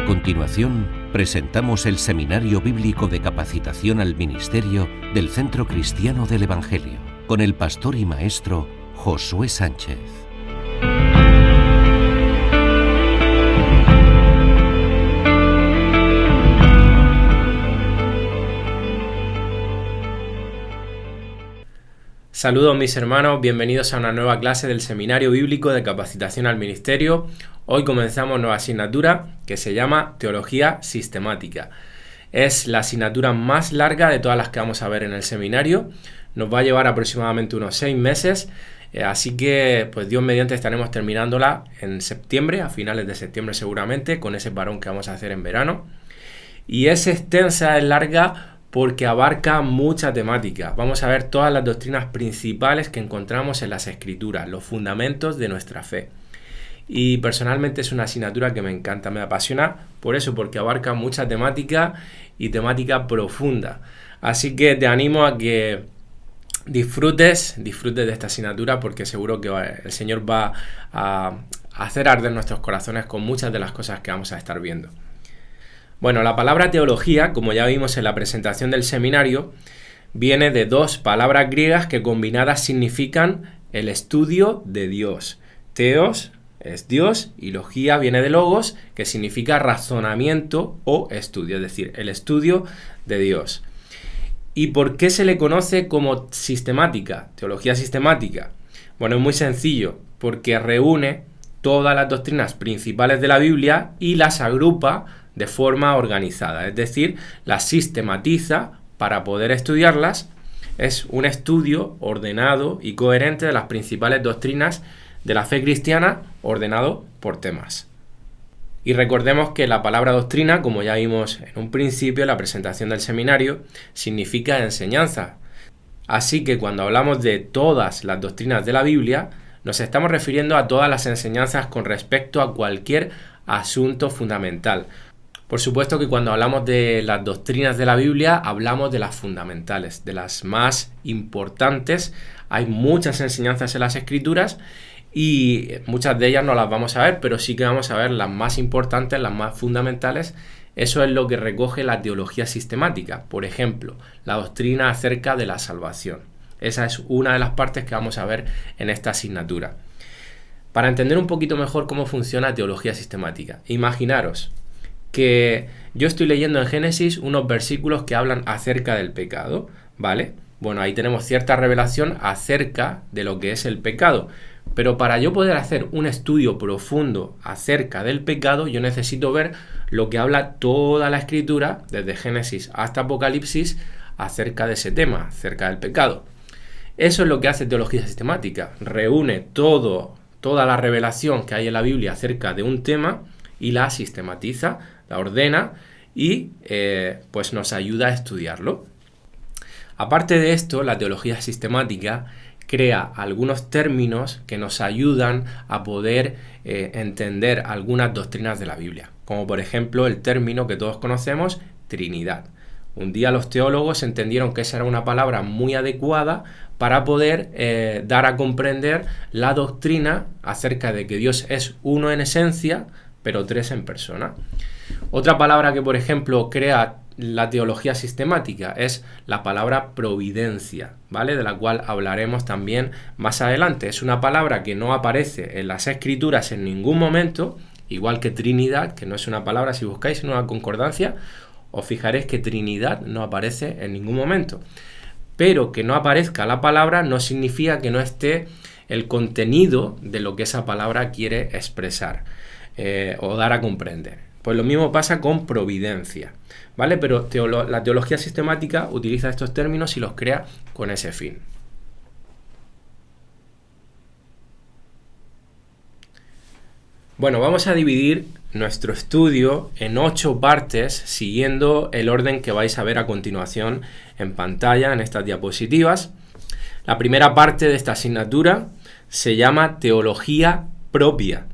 continuación, presentamos el Seminario Bíblico de Capacitación al Ministerio del Centro Cristiano del Evangelio, con el pastor y maestro Josué Sánchez. Saludos mis hermanos, bienvenidos a una nueva clase del Seminario Bíblico de Capacitación al Ministerio. Hoy comenzamos nueva asignatura que se llama Teología Sistemática. Es la asignatura más larga de todas las que vamos a ver en el seminario. Nos va a llevar aproximadamente unos 6 meses, así que pues Dios mediante estaremos terminándola en septiembre, a finales de septiembre seguramente, con ese parón que vamos a hacer en verano. Y es extensa, es larga, porque abarca mucha temática. Vamos a ver todas las doctrinas principales que encontramos en las Escrituras, los fundamentos de nuestra fe. Y personalmente es una asignatura que me encanta, me apasiona, por eso, porque abarca mucha temática y temática profunda. Así que te animo a que disfrutes de esta asignatura, porque seguro que el Señor va a hacer arder nuestros corazones con muchas de las cosas que vamos a estar viendo. Bueno, la palabra teología, como ya vimos en la presentación del seminario, viene de 2 palabras griegas que combinadas significan el estudio de Dios. Theos es Dios y logía viene de logos, que significa razonamiento o estudio, es decir, el estudio de Dios. ¿Y por qué se le conoce como sistemática, teología sistemática? Bueno, es muy sencillo, porque reúne todas las doctrinas principales de la Biblia y las agrupa de forma organizada, es decir, las sistematiza para poder estudiarlas. Es un estudio ordenado y coherente de las principales doctrinas de la fe cristiana, ordenado por temas. Y recordemos que la palabra doctrina, como ya vimos en un principio en la presentación del seminario, significa enseñanza. Así que cuando hablamos de todas las doctrinas de la Biblia, nos estamos refiriendo a todas las enseñanzas con respecto a cualquier asunto fundamental. Por supuesto que cuando hablamos de las doctrinas de la Biblia, hablamos de las fundamentales, de las más importantes. Hay muchas enseñanzas en las Escrituras y muchas de ellas no las vamos a ver, pero sí que vamos a ver las más importantes, las más fundamentales. Eso es lo que recoge la teología sistemática. Por ejemplo, la doctrina acerca de la salvación. Esa es una de las partes que vamos a ver en esta asignatura. Para entender un poquito mejor cómo funciona teología sistemática, imaginaros que yo estoy leyendo en Génesis unos versículos que hablan acerca del pecado, ¿vale? Bueno, ahí tenemos cierta revelación acerca de lo que es el pecado, pero para yo poder hacer un estudio profundo acerca del pecado, yo necesito ver lo que habla toda la Escritura, desde Génesis hasta Apocalipsis, acerca de ese tema, acerca del pecado. Eso es lo que hace teología sistemática, reúne toda la revelación que hay en la Biblia acerca de un tema y la sistematiza, la ordena y pues nos ayuda a estudiarlo. Aparte de esto, la teología sistemática crea algunos términos que nos ayudan a poder entender algunas doctrinas de la Biblia, como por ejemplo el término que todos conocemos, Trinidad. Un día los teólogos entendieron que esa era una palabra muy adecuada para poder dar a comprender la doctrina acerca de que Dios es uno en esencia, pero 3 en persona. Otra palabra que, por ejemplo, crea la teología sistemática es la palabra providencia, ¿vale? De la cual hablaremos también más adelante. Es una palabra que no aparece en las Escrituras en ningún momento, igual que Trinidad, que no es una palabra, si buscáis en una concordancia, os fijaréis que Trinidad no aparece en ningún momento. Pero que no aparezca la palabra no significa que no esté el contenido de lo que esa palabra quiere expresar o dar a comprender. Pues lo mismo pasa con providencia, ¿vale? Pero la teología sistemática utiliza estos términos y los crea con ese fin. Bueno, vamos a dividir nuestro estudio en 8 partes, siguiendo el orden que vais a ver a continuación en pantalla, en estas diapositivas. La primera parte de esta asignatura se llama Teología Propia.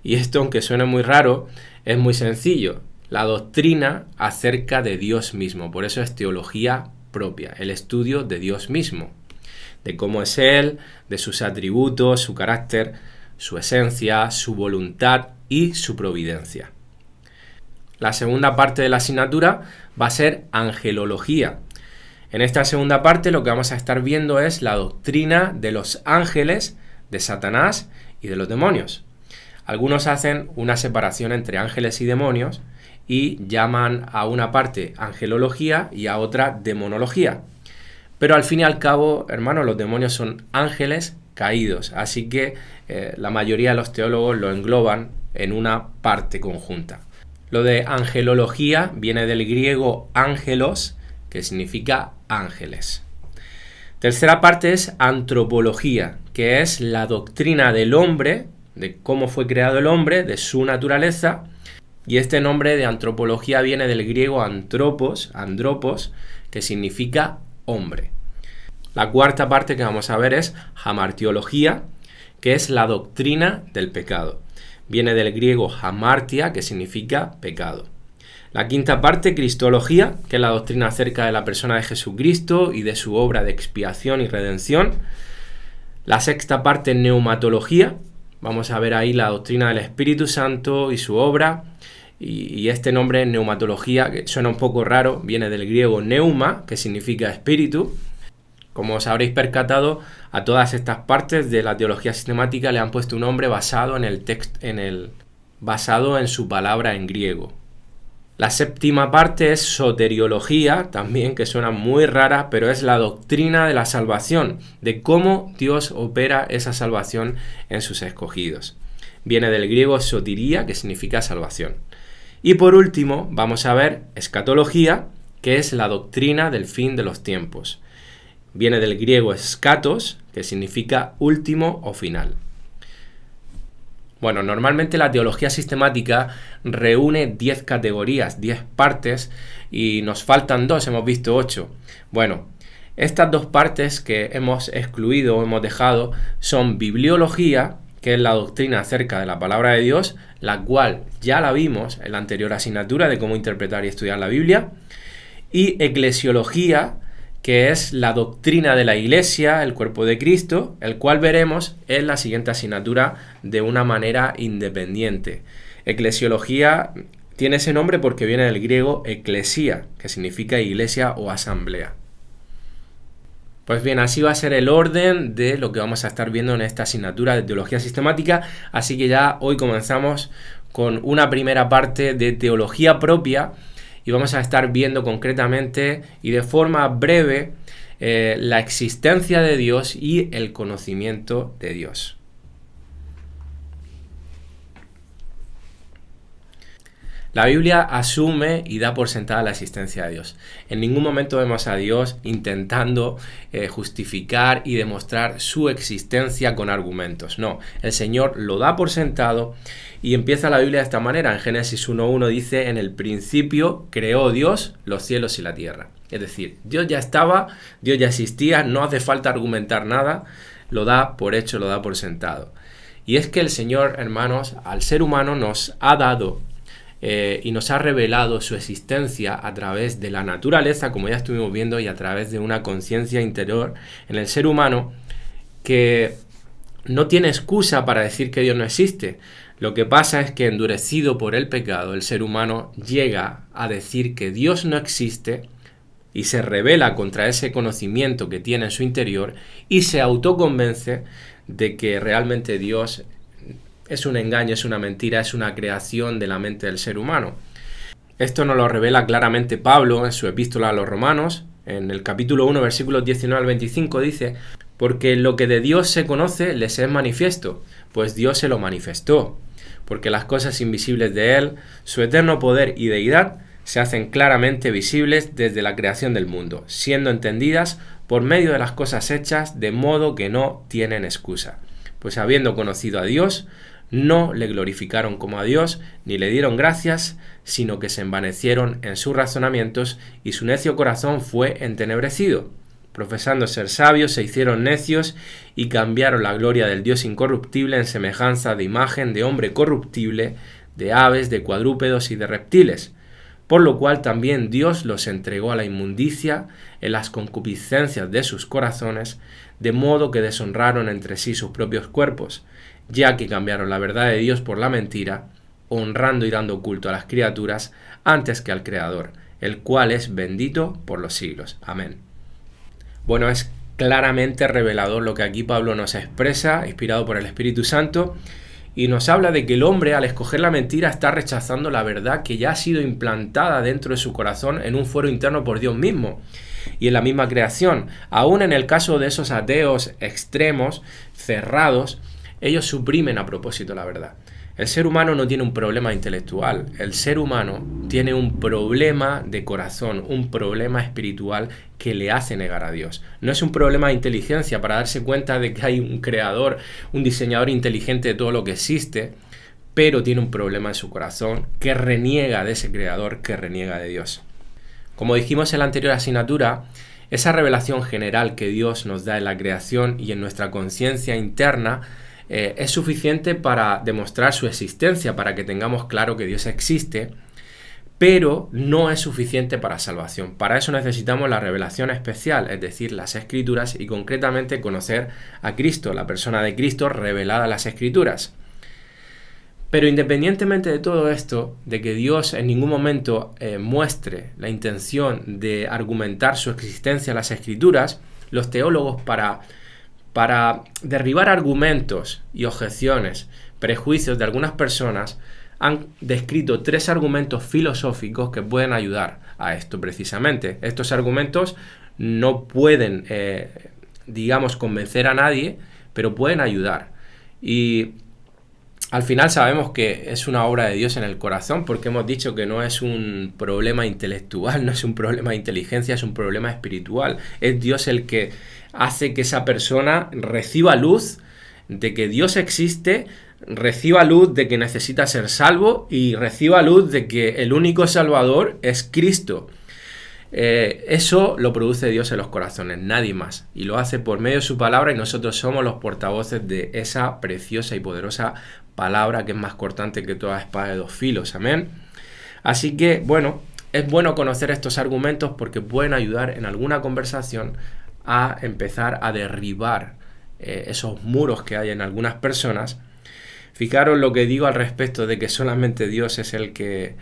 Y esto, aunque suene muy raro, es muy sencillo. La doctrina acerca de Dios mismo. Por eso es teología propia, el estudio de Dios mismo. De cómo es Él, de sus atributos, su carácter, su esencia, su voluntad y su providencia. La segunda parte de la asignatura va a ser angelología. En esta segunda parte lo que vamos a estar viendo es la doctrina de los ángeles, de Satanás y de los demonios. Algunos hacen una separación entre ángeles y demonios y llaman a una parte angelología y a otra demonología. Pero al fin y al cabo, hermanos, los demonios son ángeles caídos, así que la mayoría de los teólogos lo engloban en una parte conjunta. Lo de angelología viene del griego ángelos, que significa ángeles. Tercera parte es antropología, que es la doctrina del hombre, de cómo fue creado el hombre, de su naturaleza, y este nombre de antropología viene del griego andropos, que significa hombre. La cuarta parte que vamos a ver es hamartiología, que es la doctrina del pecado. Viene del griego hamartia, que significa pecado. La quinta parte, cristología, que es la doctrina acerca de la persona de Jesucristo y de su obra de expiación y redención. La sexta parte, neumatología. Vamos a ver ahí la doctrina del Espíritu Santo y su obra. Y este nombre, neumatología, que suena un poco raro, viene del griego neuma, que significa espíritu. Como os habréis percatado, a todas estas partes de la teología sistemática le han puesto un nombre basado basado en su palabra en griego. La séptima parte es soteriología, también que suena muy rara, pero es la doctrina de la salvación, de cómo Dios opera esa salvación en sus escogidos. Viene del griego sotiría, que significa salvación. Y por último, vamos a ver escatología, que es la doctrina del fin de los tiempos. Viene del griego eschatos, que significa último o final. Bueno, normalmente la teología sistemática reúne 10 categorías, 10 partes, y nos faltan 2, hemos visto 8. Bueno, estas 2 partes que hemos excluido o hemos dejado son bibliología, que es la doctrina acerca de la palabra de Dios, la cual ya la vimos en la anterior asignatura de cómo interpretar y estudiar la Biblia, y eclesiología, que es la doctrina de la Iglesia, el cuerpo de Cristo, el cual veremos en la siguiente asignatura de una manera independiente. Eclesiología tiene ese nombre porque viene del griego eclesia, que significa iglesia o asamblea. Pues bien, así va a ser el orden de lo que vamos a estar viendo en esta asignatura de teología sistemática, así que ya hoy comenzamos con una primera parte de teología propia, y vamos a estar viendo concretamente y de forma breve la existencia de Dios y el conocimiento de Dios. La Biblia asume y da por sentada la existencia de Dios. En ningún momento vemos a Dios intentando justificar y demostrar su existencia con argumentos. No, el Señor lo da por sentado y empieza la Biblia de esta manera. En Génesis 1.1 dice: en el principio creó Dios los cielos y la tierra. Es decir, Dios ya estaba, Dios ya existía, no hace falta argumentar nada, lo da por hecho, lo da por sentado. Y es que el Señor, hermanos, al ser humano nos ha dado y nos ha revelado su existencia a través de la naturaleza, como ya estuvimos viendo, y a través de una conciencia interior en el ser humano que no tiene excusa para decir que Dios no existe. Lo que pasa es que, endurecido por el pecado, el ser humano llega a decir que Dios no existe y se rebela contra ese conocimiento que tiene en su interior y se autoconvence de que realmente Dios es un engaño, es una mentira, es una creación de la mente del ser humano. Esto nos lo revela claramente Pablo en su epístola a los Romanos. En el capítulo 1, versículos 19 al 25 dice: porque lo que de Dios se conoce les es manifiesto, pues Dios se lo manifestó. Porque las cosas invisibles de Él, su eterno poder y deidad, se hacen claramente visibles desde la creación del mundo, siendo entendidas por medio de las cosas hechas, de modo que no tienen excusa. Pues habiendo conocido a Dios, no le glorificaron como a Dios, ni le dieron gracias, sino que se envanecieron en sus razonamientos, y su necio corazón fue entenebrecido. Profesando ser sabios, se hicieron necios, y cambiaron la gloria del Dios incorruptible en semejanza de imagen de hombre corruptible, de aves, de cuadrúpedos y de reptiles. Por lo cual también Dios los entregó a la inmundicia en las concupiscencias de sus corazones, de modo que deshonraron entre sí sus propios cuerpos, ya que cambiaron la verdad de Dios por la mentira, honrando y dando culto a las criaturas antes que al Creador, el cual es bendito por los siglos. Amén. Bueno, es claramente revelador lo que aquí Pablo nos expresa, inspirado por el Espíritu Santo, y nos habla de que el hombre, al escoger la mentira, está rechazando la verdad que ya ha sido implantada dentro de su corazón en un fuero interno por Dios mismo y en la misma creación. Aún en el caso de esos ateos extremos, cerrados, ellos suprimen a propósito la verdad. El ser humano no tiene un problema intelectual, el ser humano tiene un problema de corazón, un problema espiritual que le hace negar a Dios. No es un problema de inteligencia para darse cuenta de que hay un creador, un diseñador inteligente de todo lo que existe, pero tiene un problema en su corazón que reniega de ese creador, que reniega de Dios. Como dijimos en la anterior asignatura, esa revelación general que Dios nos da en la creación y en nuestra conciencia interna es suficiente para demostrar su existencia, para que tengamos claro que Dios existe, pero no es suficiente para salvación. Para eso necesitamos la revelación especial, es decir, las Escrituras y concretamente conocer a Cristo, la persona de Cristo revelada en las Escrituras. Pero independientemente de todo esto, de que Dios en ningún momento muestre la intención de argumentar su existencia en las Escrituras, los teólogos para derribar argumentos y objeciones, prejuicios de algunas personas, han descrito 3 argumentos filosóficos que pueden ayudar a esto precisamente. Estos argumentos no pueden, convencer a nadie, pero pueden ayudar. Y al final sabemos que es una obra de Dios en el corazón, porque hemos dicho que no es un problema intelectual, no es un problema de inteligencia, es un problema espiritual. Es Dios el que hace que esa persona reciba luz de que Dios existe, reciba luz de que necesita ser salvo y reciba luz de que el único salvador es Cristo. Eso lo produce Dios en los corazones, nadie más. Y lo hace por medio de su palabra y nosotros somos los portavoces de esa preciosa y poderosa palabra que es más cortante que toda espada de 2 filos. Amén. Así que, bueno, es bueno conocer estos argumentos porque pueden ayudar en alguna conversación a empezar a derribar esos muros que hay en algunas personas. Fijaros lo que digo al respecto de que solamente Dios es el que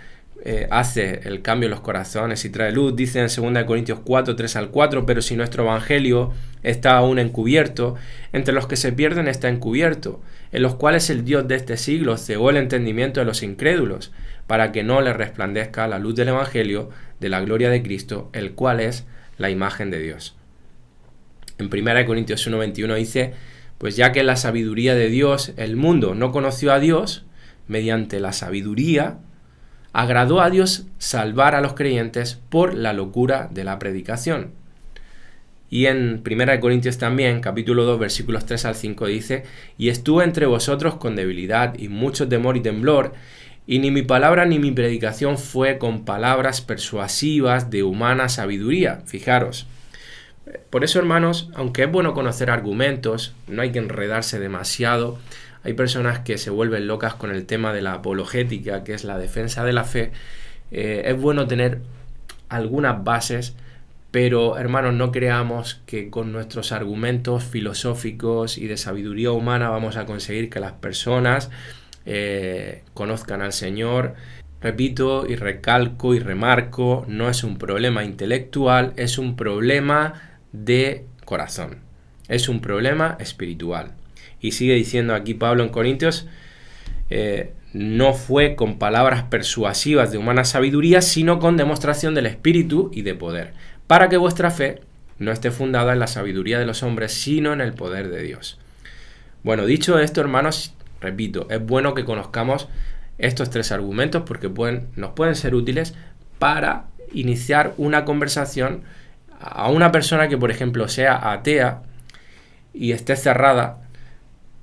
hace el cambio en los corazones y trae luz. Dice en 2 Corintios 4, 3 al 4, pero si nuestro evangelio está aún encubierto, entre los que se pierden está encubierto, en los cuales el Dios de este siglo cegó el entendimiento de los incrédulos, para que no les resplandezca la luz del evangelio de la gloria de Cristo, el cual es la imagen de Dios. En 1 Corintios 1, 21 dice, pues ya que en la sabiduría de Dios el mundo no conoció a Dios, mediante la sabiduría agradó a Dios salvar a los creyentes por la locura de la predicación. Y en 1 Corintios también, capítulo 2, versículos 3 al 5 dice, y estuve entre vosotros con debilidad y mucho temor y temblor, y ni mi palabra ni mi predicación fue con palabras persuasivas de humana sabiduría. Fijaros. Por eso, hermanos, aunque es bueno conocer argumentos, no hay que enredarse demasiado. Hay personas que se vuelven locas con el tema de la apologética, que es la defensa de la fe. Es bueno tener algunas bases, pero, hermanos, no creamos que con nuestros argumentos filosóficos y de sabiduría humana vamos a conseguir que las personas conozcan al Señor. Repito y recalco y remarco, no es un problema intelectual, es un problema de corazón, es un problema espiritual. Y sigue diciendo aquí Pablo en Corintios, no fue con palabras persuasivas de humana sabiduría, sino con demostración del Espíritu y de poder, para que vuestra fe no esté fundada en la sabiduría de los hombres, sino en el poder de Dios. Bueno, dicho esto, hermanos, repito, es bueno que conozcamos estos 3 argumentos porque nos pueden ser útiles para iniciar una conversación a una persona que, por ejemplo, sea atea y esté cerrada,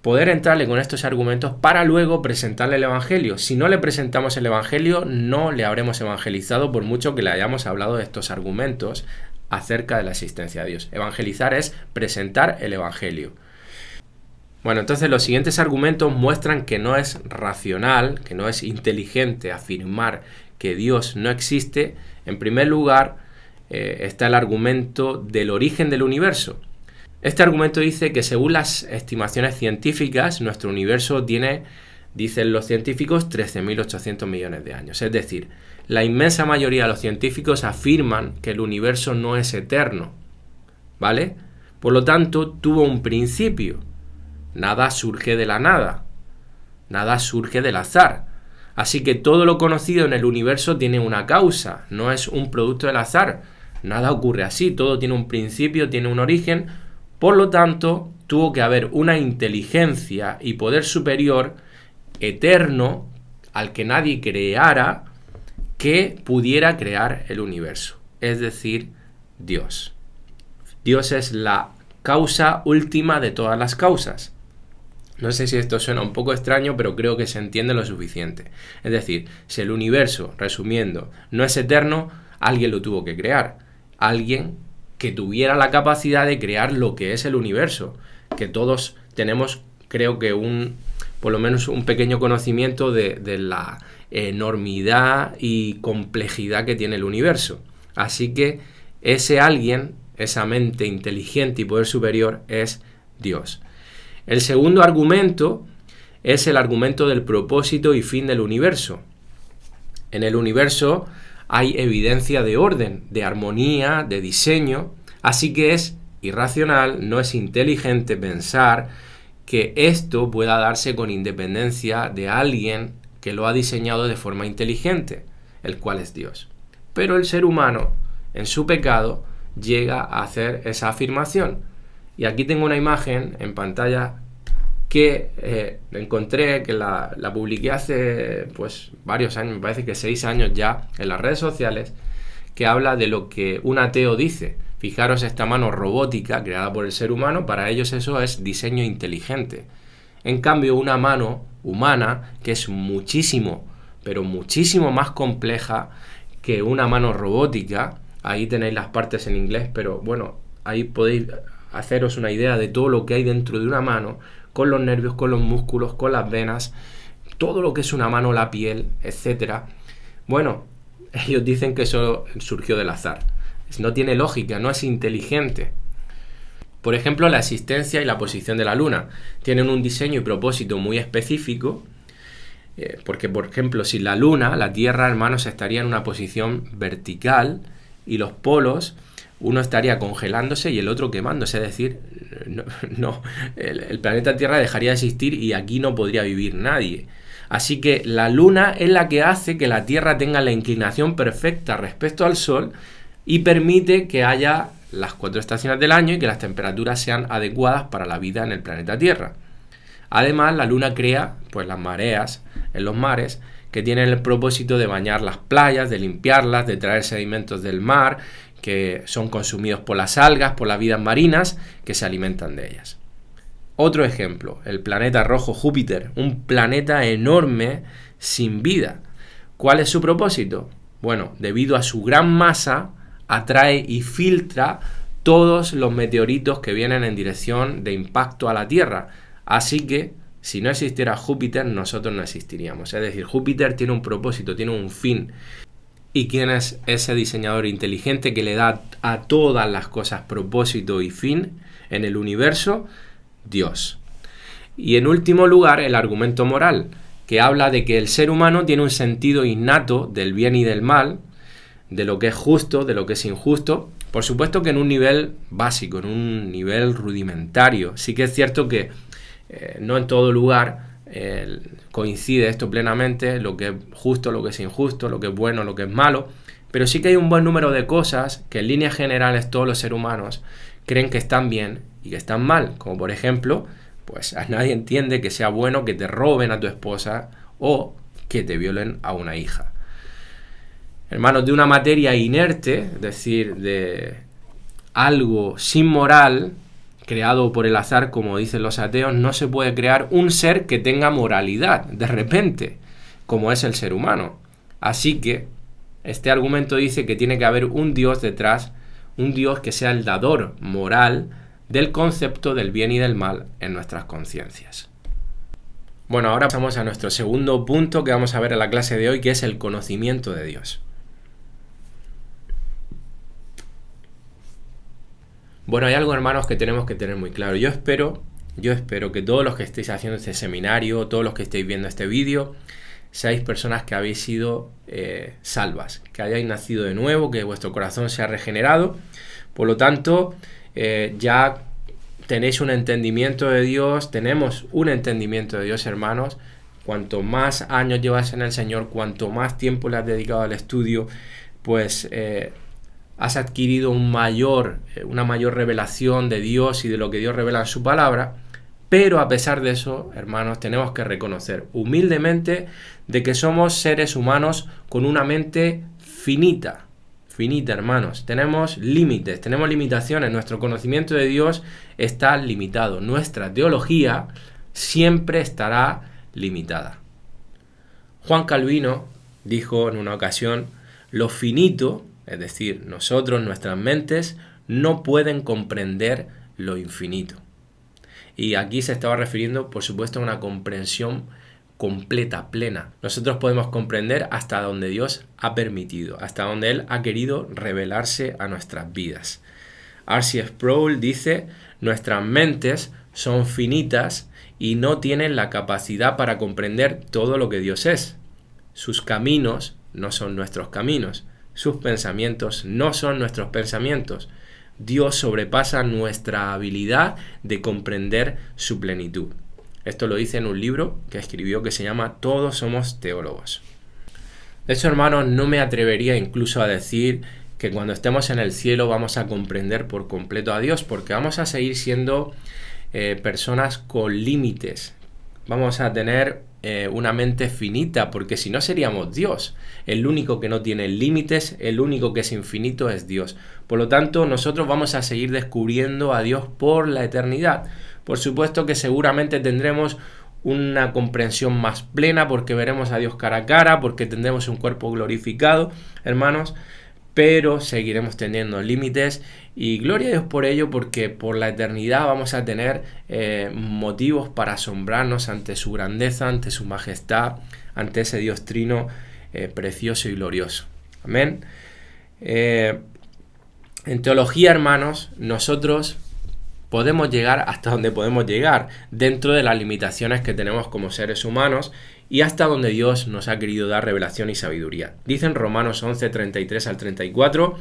poder entrarle con estos argumentos para luego presentarle el Evangelio. Si no le presentamos el Evangelio, no le habremos evangelizado por mucho que le hayamos hablado de estos argumentos acerca de la existencia de Dios. Evangelizar es presentar el Evangelio. Bueno, entonces los siguientes argumentos muestran que no es racional, que no es inteligente afirmar que Dios no existe. En primer lugar, está el argumento del origen del universo. Este argumento dice que según las estimaciones científicas, nuestro universo tiene Dicen los científicos 13.800 millones de años. Es decir, la inmensa mayoría de los científicos afirman que el universo no es eterno, ¿vale? Por lo tanto, tuvo un principio. Nada surge de la nada. Nada surge del azar. Así que todo lo conocido en el universo tiene una causa, no es un producto del azar. Nada ocurre así, todo tiene un principio, tiene un origen. Por lo tanto, tuvo que haber una inteligencia y poder superior eterno al que nadie creara que pudiera crear el universo. Es decir, Dios. Dios es la causa última de todas las causas. No sé si esto suena un poco extraño, pero creo que se entiende lo suficiente. Es decir, si el universo, resumiendo, no es eterno, alguien lo tuvo que crear. Alguien que tuviera la capacidad de crear lo que es el universo. Que todos tenemos, creo que por lo menos un pequeño conocimiento de la enormidad y complejidad que tiene el universo. Así que ese alguien, esa mente inteligente y poder superior es Dios. El segundo argumento es el argumento del propósito y fin del universo. En el universo hay evidencia de orden, de armonía, de diseño, así que es irracional, no es inteligente pensar que esto pueda darse con independencia de alguien que lo ha diseñado de forma inteligente, el cual es Dios. Pero el ser humano, en su pecado, llega a hacer esa afirmación. Y aquí tengo una imagen en pantalla que encontré, que la publiqué hace varios años, me parece que 6 años ya, en las redes sociales, que habla de lo que un ateo dice. Fijaros esta mano robótica creada por el ser humano, para ellos eso es diseño inteligente. En cambio, una mano humana, que es muchísimo, pero muchísimo más compleja que una mano robótica, ahí tenéis las partes en inglés, pero bueno, ahí podéis haceros una idea de todo lo que hay dentro de una mano, con los nervios, con los músculos, con las venas, todo lo que es una mano, la piel, etcétera. Bueno, ellos dicen que eso surgió del azar. No tiene lógica, no es inteligente. Por ejemplo, la existencia y la posición de la Luna tienen un diseño y propósito muy específico, porque, por ejemplo, si la Luna, la Tierra, hermanos, estaría en una posición vertical y los polos, uno estaría congelándose y el otro quemándose, es decir, el planeta Tierra dejaría de existir y aquí no podría vivir nadie. Así que la Luna es la que hace que la Tierra tenga la inclinación perfecta respecto al Sol y permite que haya las 4 estaciones del año y que las temperaturas sean adecuadas para la vida en el planeta Tierra. Además, la Luna crea las mareas en los mares, que tienen el propósito de bañar las playas, de limpiarlas, de traer sedimentos del mar, que son consumidos por las algas, por las vidas marinas, que se alimentan de ellas. Otro ejemplo, el planeta rojo Júpiter, un planeta enorme sin vida. ¿Cuál es su propósito? Bueno, debido a su gran masa, atrae y filtra todos los meteoritos que vienen en dirección de impacto a la Tierra. Así que, si no existiera Júpiter, nosotros no existiríamos. Es decir, Júpiter tiene un propósito, tiene un fin. ¿Y quién es ese diseñador inteligente que le da a todas las cosas propósito y fin en el universo? Dios. Y en último lugar, el argumento moral, que habla de que el ser humano tiene un sentido innato del bien y del mal, de lo que es justo, de lo que es injusto, por supuesto que en un nivel básico, en un nivel rudimentario. Sí que es cierto que no en todo lugar coincide esto plenamente, lo que es justo, lo que es injusto, lo que es bueno, lo que es malo, pero sí que hay un buen número de cosas que en líneas generales todos los seres humanos creen que están bien y que están mal, como por ejemplo, a nadie entiende que sea bueno que te roben a tu esposa o que te violen a una hija. Hermanos, de una materia inerte, es decir, de algo sin moral, creado por el azar, como dicen los ateos, no se puede crear un ser que tenga moralidad, de repente, como es el ser humano. Así que este argumento dice que tiene que haber un Dios detrás, un Dios que sea el dador moral del concepto del bien y del mal en nuestras conciencias. Bueno, ahora pasamos a nuestro segundo punto que vamos a ver en la clase de hoy, que es el conocimiento de Dios. Bueno, hay algo, hermanos, que tenemos que tener muy claro. Yo espero yo espero que todos los que estéis haciendo este seminario, todos los que estéis viendo este vídeo, seáis personas que habéis sido salvas, que hayáis nacido de nuevo, que vuestro corazón se ha regenerado. Por lo tanto, ya tenéis un entendimiento de Dios, tenemos un entendimiento de Dios, hermanos. Cuanto más años llevas en el Señor, cuanto más tiempo le has dedicado al estudio, pues has adquirido una mayor revelación de Dios y de lo que Dios revela en su palabra. Pero a pesar de eso, hermanos, tenemos que reconocer humildemente de que somos seres humanos con una mente finita, hermanos. Tenemos límites, tenemos limitaciones. Nuestro conocimiento de Dios está limitado. Nuestra teología siempre estará limitada. Juan Calvino dijo en una ocasión: lo finito, es decir, nosotros, nuestras mentes, no pueden comprender lo infinito. Y aquí se estaba refiriendo, por supuesto, a una comprensión completa, plena. Nosotros podemos comprender hasta donde Dios ha permitido, hasta donde Él ha querido revelarse a nuestras vidas. R.C. Sproul dice: nuestras mentes son finitas y no tienen la capacidad para comprender todo lo que Dios es. Sus caminos no son nuestros caminos. Sus pensamientos no son nuestros pensamientos. Dios sobrepasa nuestra habilidad de comprender su plenitud. Esto lo dice en un libro que escribió que se llama Todos somos teólogos. De hecho, hermanos, no me atrevería incluso a decir que cuando estemos en el cielo vamos a comprender por completo a Dios, porque vamos a seguir siendo personas con límites. Vamos a tener una mente finita, porque si no seríamos Dios. El único que no tiene límites, el único que es infinito es Dios. Por lo tanto, nosotros vamos a seguir descubriendo a Dios por la eternidad. Por supuesto que seguramente tendremos una comprensión más plena, porque veremos a Dios cara a cara, porque tendremos un cuerpo glorificado, hermanos, pero seguiremos teniendo límites, y gloria a Dios por ello, porque por la eternidad vamos a tener motivos para asombrarnos ante su grandeza, ante su majestad, ante ese Dios trino precioso y glorioso. Amén. En teología, hermanos, nosotros podemos llegar hasta donde podemos llegar, dentro de las limitaciones que tenemos como seres humanos y hasta donde Dios nos ha querido dar revelación y sabiduría. Dice en Romanos 11, 33 al 34: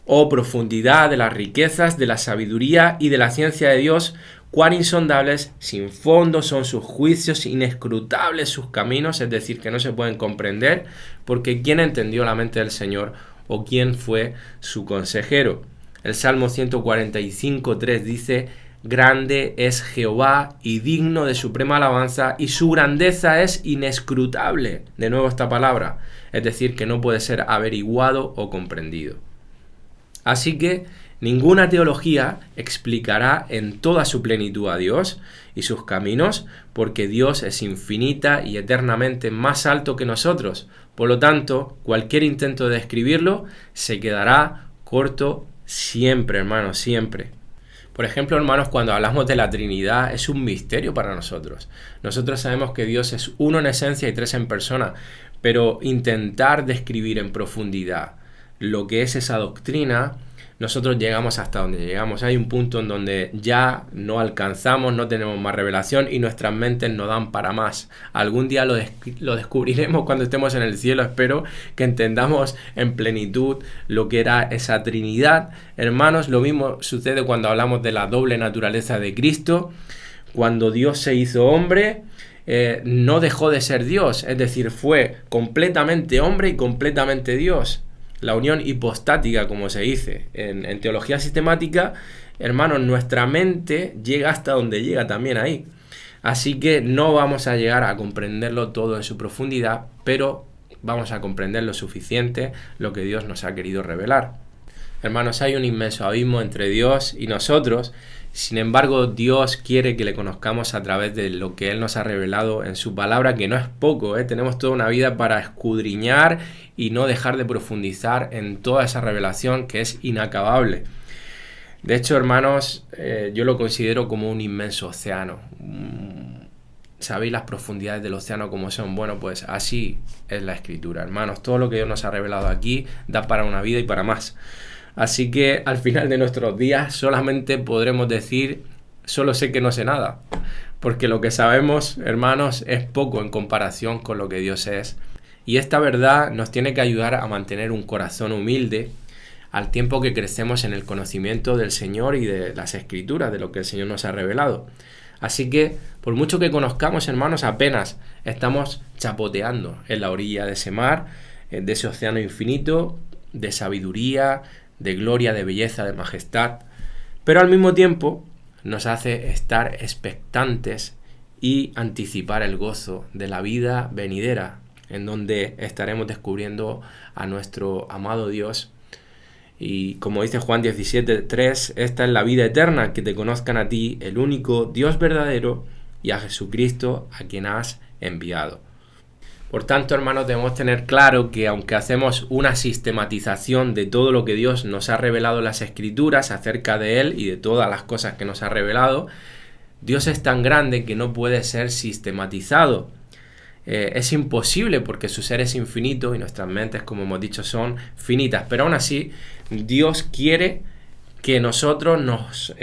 «Oh profundidad de las riquezas, de la sabiduría y de la ciencia de Dios, cuán insondables, sin fondo son sus juicios, inescrutables sus caminos», es decir, que no se pueden comprender, porque ¿quién entendió la mente del Señor o quién fue su consejero? El Salmo 145, 3 dice: «Grande es Jehová y digno de suprema alabanza, y su grandeza es inescrutable». De nuevo esta palabra, es decir, que no puede ser averiguado o comprendido. Así que ninguna teología explicará en toda su plenitud a Dios y sus caminos, porque Dios es infinita y eternamente más alto que nosotros. Por lo tanto, cualquier intento de describirlo se quedará corto siempre, hermanos, siempre. Por ejemplo, hermanos, cuando hablamos de la Trinidad, es un misterio para nosotros. Nosotros sabemos que Dios es uno en esencia y tres en persona, pero intentar describir en profundidad lo que es esa doctrina, nosotros llegamos hasta donde llegamos. Hay un punto en donde ya no alcanzamos, no tenemos más revelación y nuestras mentes no dan para más. Algún día lo descubriremos cuando estemos en el cielo. Espero que entendamos en plenitud lo que era esa Trinidad. Hermanos, lo mismo sucede cuando hablamos de la doble naturaleza de Cristo. Cuando Dios se hizo hombre, no dejó de ser Dios, es decir, fue completamente hombre y completamente Dios. La unión hipostática, como se dice en teología sistemática, hermanos, nuestra mente llega hasta donde llega también ahí. Así que no vamos a llegar a comprenderlo todo en su profundidad, pero vamos a comprender lo suficiente lo que Dios nos ha querido revelar. Hermanos, hay un inmenso abismo entre Dios y nosotros. Sin embargo, Dios quiere que le conozcamos a través de lo que Él nos ha revelado en su palabra, que no es poco, ¿eh? Tenemos toda una vida para escudriñar y no dejar de profundizar en toda esa revelación que es inacabable. De hecho, hermanos, yo lo considero como un inmenso océano. ¿Sabéis las profundidades del océano cómo son? Bueno, pues así es la Escritura, hermanos. Todo lo que Dios nos ha revelado aquí da para una vida y para más. Así que al final de nuestros días solamente podremos decir solo sé que no sé nada, porque lo que sabemos, hermanos, es poco en comparación con lo que Dios es. Y esta verdad nos tiene que ayudar a mantener un corazón humilde al tiempo que crecemos en el conocimiento del Señor y de las Escrituras, de lo que el Señor nos ha revelado. Así que, por mucho que conozcamos, hermanos, apenas estamos chapoteando en la orilla de ese mar, de ese océano infinito, de sabiduría, de gloria, de belleza, de majestad. Pero al mismo tiempo nos hace estar expectantes y anticipar el gozo de la vida venidera, en donde estaremos descubriendo a nuestro amado Dios. Y como dice Juan 17:3, esta es la vida eterna, que te conozcan a ti, el único Dios verdadero, y a Jesucristo, a quien has enviado. Por tanto, hermanos, debemos tener claro que aunque hacemos una sistematización de todo lo que Dios nos ha revelado en las Escrituras acerca de Él y de todas las cosas que nos ha revelado, Dios es tan grande que no puede ser sistematizado. Es imposible porque su ser es infinito y nuestras mentes, como hemos dicho, son finitas. Pero aún así, Dios quiere que nosotros nos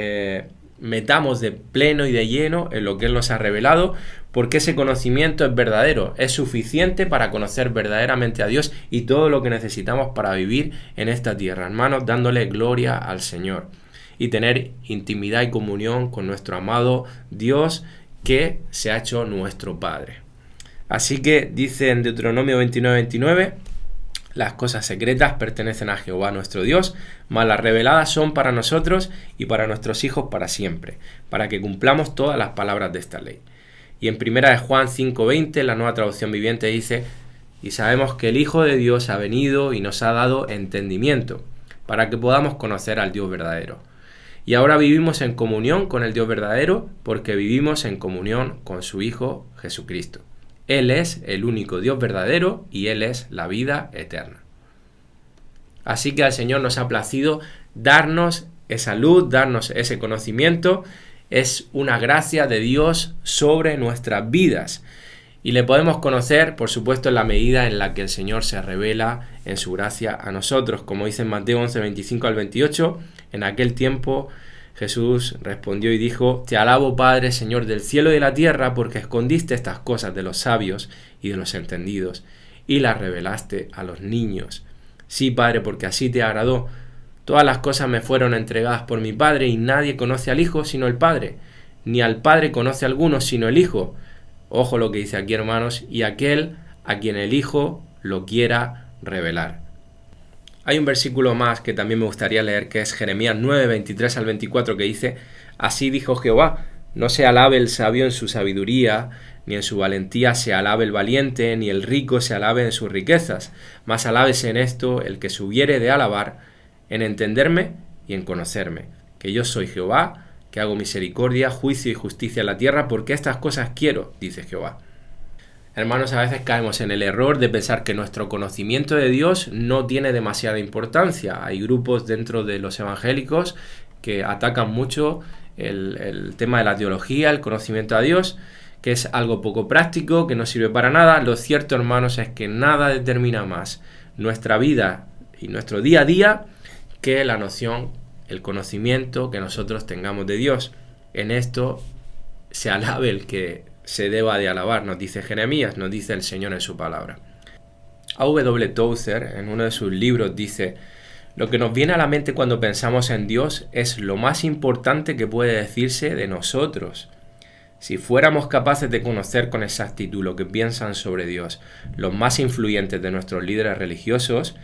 metamos de pleno y de lleno en lo que Él nos ha revelado, porque ese conocimiento es verdadero, es suficiente para conocer verdaderamente a Dios y todo lo que necesitamos para vivir en esta tierra, hermanos, dándole gloria al Señor y tener intimidad y comunión con nuestro amado Dios, que se ha hecho nuestro Padre. Así que dice en Deuteronomio 29:29, las cosas secretas pertenecen a Jehová nuestro Dios, mas las reveladas son para nosotros y para nuestros hijos para siempre, para que cumplamos todas las palabras de esta ley. Y en 1 Juan 5:20, la Nueva Traducción Viviente dice, y sabemos que el Hijo de Dios ha venido y nos ha dado entendimiento, para que podamos conocer al Dios verdadero. Y ahora vivimos en comunión con el Dios verdadero, porque vivimos en comunión con su Hijo Jesucristo. Él es el único Dios verdadero y Él es la vida eterna. Así que al Señor nos ha placido darnos esa luz, darnos ese conocimiento. Es una gracia de Dios sobre nuestras vidas. Y le podemos conocer, por supuesto, en la medida en la que el Señor se revela en su gracia a nosotros. Como dice en Mateo 11:25-28, en aquel tiempo Jesús respondió y dijo, te alabo, Padre, Señor del cielo y de la tierra, porque escondiste estas cosas de los sabios y de los entendidos, y las revelaste a los niños. Sí, Padre, porque así te agradó. Todas las cosas me fueron entregadas por mi Padre, y nadie conoce al Hijo sino el Padre, ni al Padre conoce a alguno sino el Hijo. Ojo lo que dice aquí, hermanos, y aquel a quien el Hijo lo quiera revelar. Hay un versículo más que también me gustaría leer, que es Jeremías 9:23-24, que dice, así dijo Jehová, no se alabe el sabio en su sabiduría, ni en su valentía se alabe el valiente, ni el rico se alabe en sus riquezas, mas alábese en esto el que se hubiere de alabar, en entenderme y en conocerme, que yo soy Jehová, que hago misericordia, juicio y justicia en la tierra, porque estas cosas quiero, dice Jehová. Hermanos, a veces caemos en el error de pensar que nuestro conocimiento de Dios no tiene demasiada importancia. Hay grupos dentro de los evangélicos que atacan mucho el tema de la teología, el conocimiento a Dios, que es algo poco práctico, que no sirve para nada. Lo cierto, hermanos, es que nada determina más nuestra vida y nuestro día a día que la noción, el conocimiento que nosotros tengamos de Dios. En esto se alabe el que se deba de alabar, nos dice Jeremías, nos dice el Señor en su palabra. A.W. Tozer, en uno de sus libros, dice, lo que nos viene a la mente cuando pensamos en Dios es lo más importante que puede decirse de nosotros. Si fuéramos capaces de conocer con exactitud lo que piensan sobre Dios los más influyentes de nuestros líderes religiosos,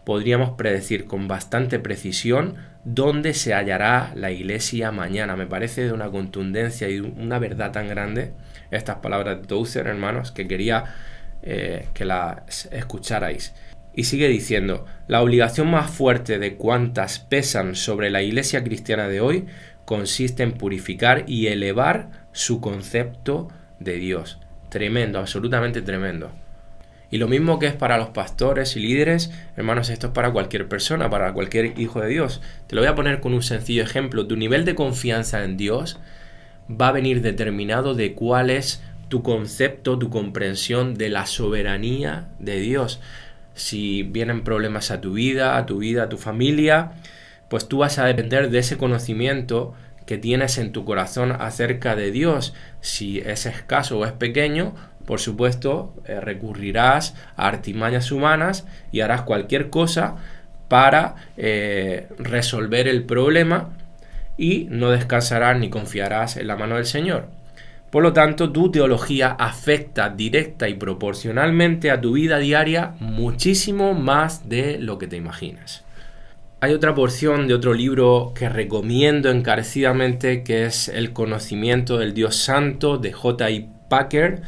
podríamos predecir con bastante precisión dónde se hallará la iglesia mañana. Me parece de una contundencia y una verdad tan grande estas palabras de Tozer, hermanos, que quería que las escucharais. Y sigue diciendo, la obligación más fuerte de cuantas pesan sobre la iglesia cristiana de hoy consiste en purificar y elevar su concepto de Dios. Tremendo, absolutamente tremendo. Y lo mismo que es para los pastores y líderes, hermanos, esto es para cualquier persona, para cualquier hijo de Dios. Te lo voy a poner con un sencillo ejemplo. Tu nivel de confianza en Dios va a venir determinado de cuál es tu concepto, tu comprensión de la soberanía de Dios. Si vienen problemas a tu vida, a tu familia, pues tú vas a depender de ese conocimiento que tienes en tu corazón acerca de Dios. Si es escaso o es pequeño, por supuesto, recurrirás a artimañas humanas y harás cualquier cosa para resolver el problema y no descansarás ni confiarás en la mano del Señor. Por lo tanto, tu teología afecta directa y proporcionalmente a tu vida diaria muchísimo más de lo que te imaginas. Hay otra porción de otro libro que recomiendo encarecidamente, que es El conocimiento del Dios Santo, de J.I. Packer,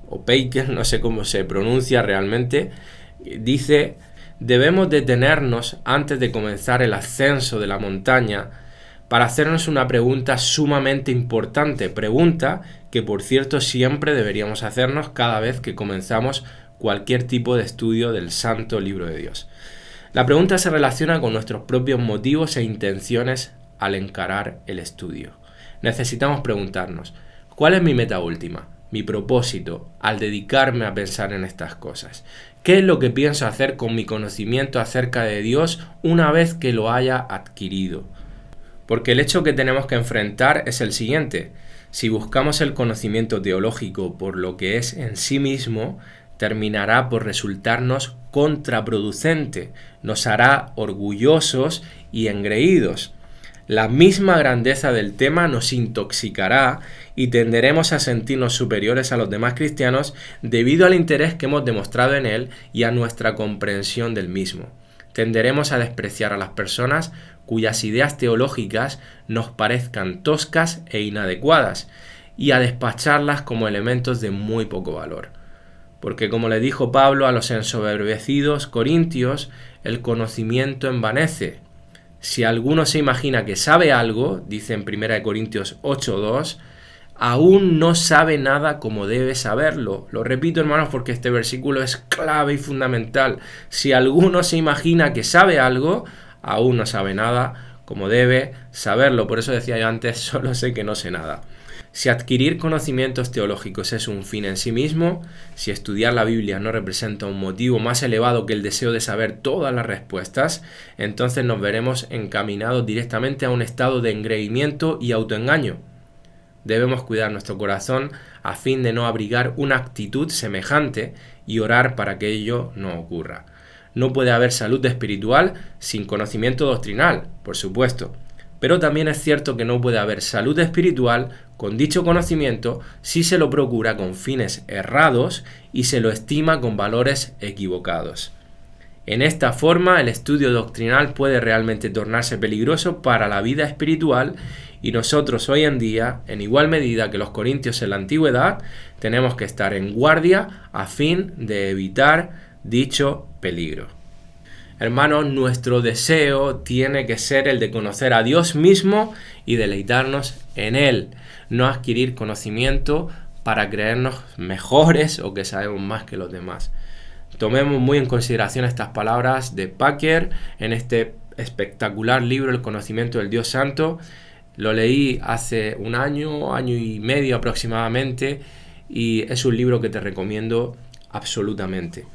o Packer, no sé cómo se pronuncia realmente. Dice: debemos detenernos antes de comenzar el ascenso de la montaña para hacernos una pregunta sumamente importante, pregunta que por cierto siempre deberíamos hacernos cada vez que comenzamos cualquier tipo de estudio del Santo Libro de Dios. La pregunta se relaciona con nuestros propios motivos e intenciones al encarar el estudio. Necesitamos preguntarnos: ¿cuál es mi meta última? Mi propósito al dedicarme a pensar en estas cosas. ¿Qué es lo que pienso hacer con mi conocimiento acerca de Dios una vez que lo haya adquirido? Porque el hecho que tenemos que enfrentar es el siguiente: si buscamos el conocimiento teológico por lo que es en sí mismo, terminará por resultarnos contraproducente, nos hará orgullosos y engreídos. La misma grandeza del tema nos intoxicará y tenderemos a sentirnos superiores a los demás cristianos debido al interés que hemos demostrado en él y a nuestra comprensión del mismo. Tenderemos a despreciar a las personas cuyas ideas teológicas nos parezcan toscas e inadecuadas y a despacharlas como elementos de muy poco valor. Porque como le dijo Pablo a los ensoberbecidos corintios, el conocimiento envanece. Si alguno se imagina que sabe algo, dice en 1 Corintios 8:2, aún no sabe nada como debe saberlo. Lo repito, hermanos, porque este versículo es clave y fundamental. Si alguno se imagina que sabe algo, aún no sabe nada como debe saberlo. Por eso decía yo antes, solo sé que no sé nada. Si adquirir conocimientos teológicos es un fin en sí mismo, si estudiar la Biblia no representa un motivo más elevado que el deseo de saber todas las respuestas, entonces nos veremos encaminados directamente a un estado de engreimiento y autoengaño. Debemos cuidar nuestro corazón a fin de no abrigar una actitud semejante y orar para que ello no ocurra. No puede haber salud espiritual sin conocimiento doctrinal, por supuesto. Pero también es cierto que no puede haber salud espiritual con dicho conocimiento si se lo procura con fines errados y se lo estima con valores equivocados. En esta forma, el estudio doctrinal puede realmente tornarse peligroso para la vida espiritual y nosotros hoy en día, en igual medida que los corintios en la antigüedad, tenemos que estar en guardia a fin de evitar dicho peligro. Hermanos, nuestro deseo tiene que ser el de conocer a Dios mismo y deleitarnos en Él, no adquirir conocimiento para creernos mejores o que sabemos más que los demás. Tomemos muy en consideración estas palabras de Packer en este espectacular libro, El conocimiento del Dios Santo. Lo leí hace un año y medio aproximadamente y es un libro que te recomiendo absolutamente.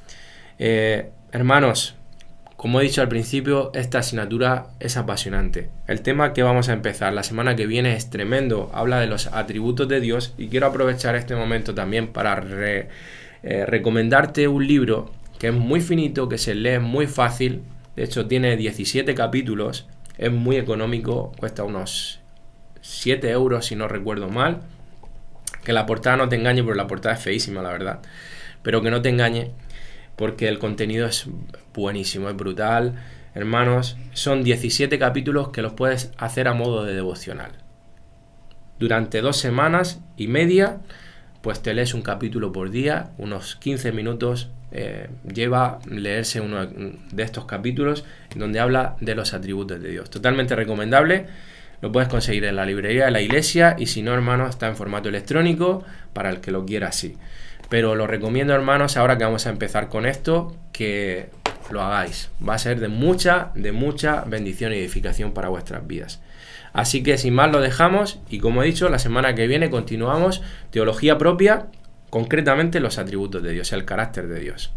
Hermanos, como he dicho al principio, esta asignatura es apasionante. El tema que vamos a empezar la semana que viene es tremendo, habla de los atributos de Dios y quiero aprovechar este momento también para recomendarte un libro que es muy finito, que se lee muy fácil, de hecho tiene 17 capítulos, es muy económico, cuesta unos 7 euros si no recuerdo mal, que la portada no te engañe porque la portada es feísima la verdad, pero que no te engañe porque el contenido es buenísimo, es brutal. Hermanos, son 17 capítulos que los puedes hacer a modo de devocional. Durante 2 semanas y media, pues te lees un capítulo por día, unos 15 minutos lleva leerse uno de estos capítulos donde habla de los atributos de Dios. Totalmente recomendable, lo puedes conseguir en la librería de la iglesia y si no, hermanos, está en formato electrónico para el que lo quiera así. Pero lo recomiendo, hermanos, ahora que vamos a empezar con esto, que lo hagáis. Va a ser de mucha bendición y edificación para vuestras vidas. Así que sin más lo dejamos y como he dicho, la semana que viene continuamos teología propia, concretamente los atributos de Dios, el carácter de Dios.